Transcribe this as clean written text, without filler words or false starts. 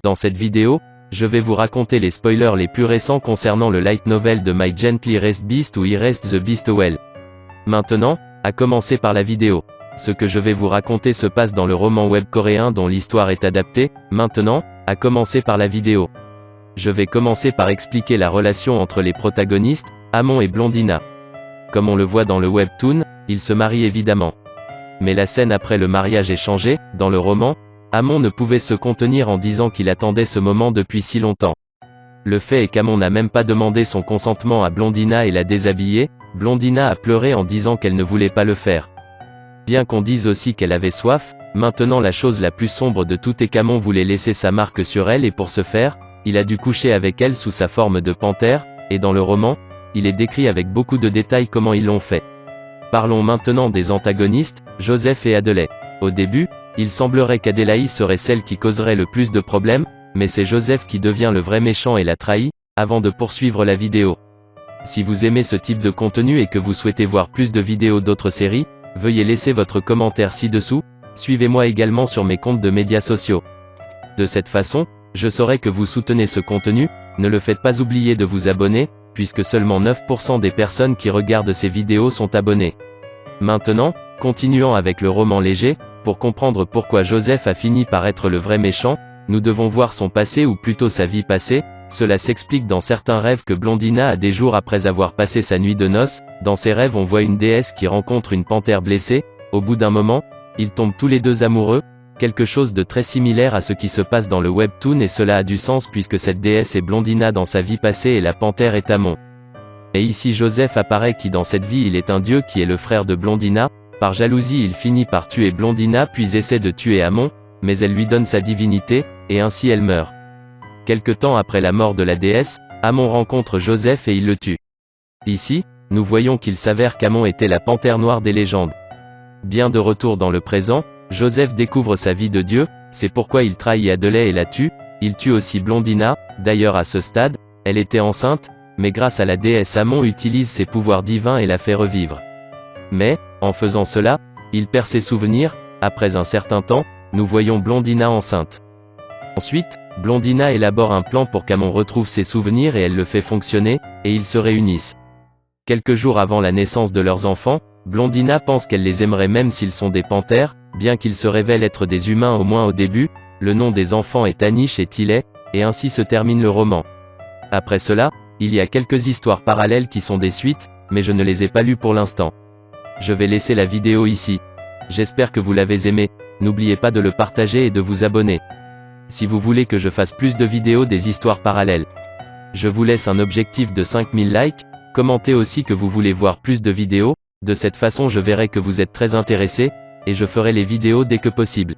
Dans cette vidéo, je vais vous raconter les spoilers les plus récents concernant le light novel de My Gently Erased Beast ou Erased the Beast Well. Maintenant, à commencer par la vidéo. Ce que je vais vous raconter se passe dans le roman web coréen dont l'histoire est adaptée. Maintenant, à commencer par la vidéo. Je vais commencer par expliquer la relation entre les protagonistes, Amon et Blondina. Comme on le voit dans le webtoon, ils se marient évidemment. Mais la scène après le mariage est changée. Dans le roman, Amon ne pouvait se contenir en disant qu'il attendait ce moment depuis si longtemps. Le fait est qu'Amon n'a même pas demandé son consentement à Blondina et l'a déshabillée. Blondina a pleuré en disant qu'elle ne voulait pas le faire. Bien qu'on dise aussi qu'elle avait soif, maintenant la chose la plus sombre de tout est qu'Amon voulait laisser sa marque sur elle et pour ce faire, il a dû coucher avec elle sous sa forme de panthère, et dans le roman, il est décrit avec beaucoup de détails comment ils l'ont fait. Parlons maintenant des antagonistes, Joseph et Adelaide. Au début, il semblerait qu'Adelaide serait celle qui causerait le plus de problèmes, mais c'est Joseph qui devient le vrai méchant et la trahit, avant de poursuivre la vidéo. Si vous aimez ce type de contenu et que vous souhaitez voir plus de vidéos d'autres séries, veuillez laisser votre commentaire ci-dessous, suivez-moi également sur mes comptes de médias sociaux. De cette façon, je saurai que vous soutenez ce contenu, ne le faites pas oublier de vous abonner, puisque seulement 9% des personnes qui regardent ces vidéos sont abonnées. Maintenant, continuons avec le roman léger. Pour comprendre pourquoi Joseph a fini par être le vrai méchant, nous devons voir son passé ou plutôt sa vie passée. Cela s'explique dans certains rêves que Blondina a des jours après avoir passé sa nuit de noces. Dans ses rêves on voit une déesse qui rencontre une panthère blessée. Au bout d'un moment, ils tombent tous les deux amoureux, quelque chose de très similaire à ce qui se passe dans le webtoon et cela a du sens puisque cette déesse est Blondina dans sa vie passée et la panthère est Amon. Et ici Joseph apparaît qui dans cette vie il est un dieu qui est le frère de Blondina. Par jalousie il finit par tuer Blondina puis essaie de tuer Amon, mais elle lui donne sa divinité, et ainsi elle meurt. Quelque temps après la mort de la déesse, Amon rencontre Joseph et il le tue. Ici, nous voyons qu'il s'avère qu'Amon était la panthère noire des légendes. Bien de retour dans le présent, Joseph découvre sa vie de dieu, c'est pourquoi il trahit Adelaide et la tue, il tue aussi Blondina, d'ailleurs à ce stade, elle était enceinte, mais grâce à la déesse Amon utilise ses pouvoirs divins et la fait revivre. Mais, en faisant cela, il perd ses souvenirs. Après un certain temps, nous voyons Blondina enceinte. Ensuite, Blondina élabore un plan pour qu'Amon retrouve ses souvenirs et elle le fait fonctionner, et ils se réunissent. Quelques jours avant la naissance de leurs enfants, Blondina pense qu'elle les aimerait même s'ils sont des panthères, bien qu'ils se révèlent être des humains au moins au début. Le nom des enfants est Anish et Tillet, et ainsi se termine le roman. Après cela, il y a quelques histoires parallèles qui sont des suites, mais je ne les ai pas lues pour l'instant. Je vais laisser la vidéo ici. J'espère que vous l'avez aimé, n'oubliez pas de le partager et de vous abonner. Si vous voulez que je fasse plus de vidéos des histoires parallèles. Je vous laisse un objectif de 5000 likes, commentez aussi que vous voulez voir plus de vidéos, de cette façon je verrai que vous êtes très intéressés, et je ferai les vidéos dès que possible.